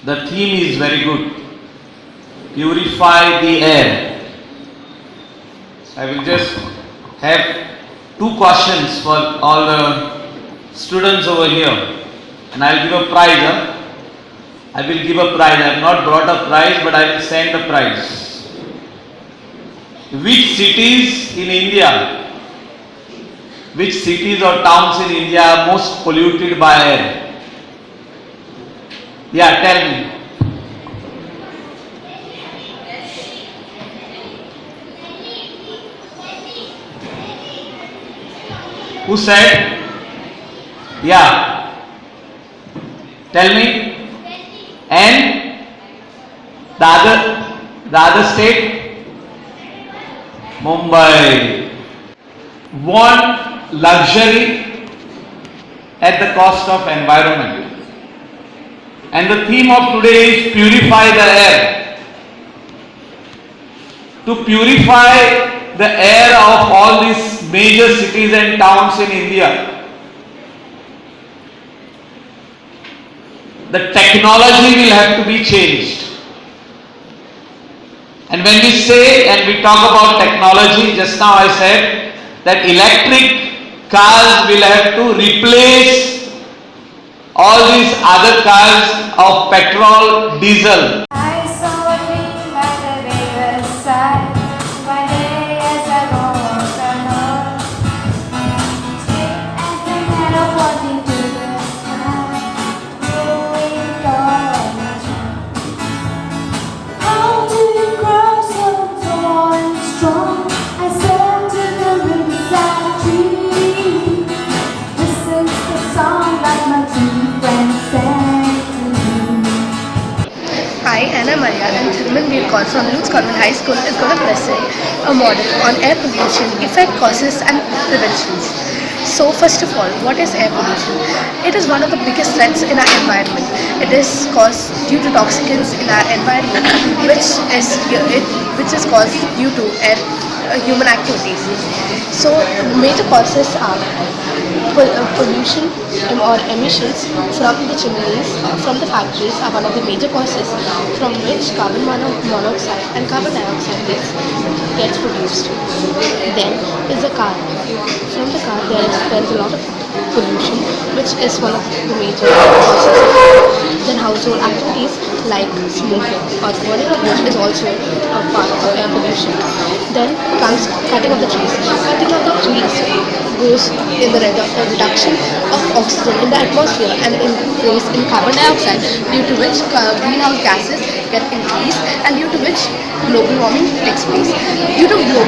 The theme is very good. Purify the air. I will just have two questions for all the students over here, and I will give a prize. I will give a prize. I have not brought a prize, but I will send a prize. Which cities in India, which cities or towns in India are most polluted by air? Yeah, tell me. Who said? Yeah. Tell me. And the other state? Mumbai. Want luxury at the cost of environment. And the theme of today is purify the air. To purify the air of all these major cities and towns in India, the technology will have to be changed. And when we say and we talk about technology, just now I said that electric cars will have to replace all these other cars of petrol, diesel. I saw a dream by the riverside. One day as I walked along, straight at the meadow pointing to the sky, growing tall and strong. How do you grow so tall and strong? I said to the riverside tree, this is the song that my true friend sang to me. Hi, Anna Maria and Thirman Veer Kaur from Lutz Convent High School is going to present a model on air pollution, effect, causes and preventions. So first of all, what is air pollution? It is one of the biggest threats in our environment. It is caused due to toxicants in our environment, which is caused due to human activities. So major causes are pollution or emissions from the chimneys from the factories are one of the major causes, from which carbon monoxide and carbon dioxide gets produced. Then is the car. From the car there is a lot of pollution, which is one of the major causes. Then household activities like smoking or burning of wood is also a part of air pollution. Then comes cutting of the trees. Cutting of the trees goes in the reduction of oxygen in the atmosphere and increase in carbon dioxide, due to which greenhouse gases get increased and due to which global warming takes place. Due to global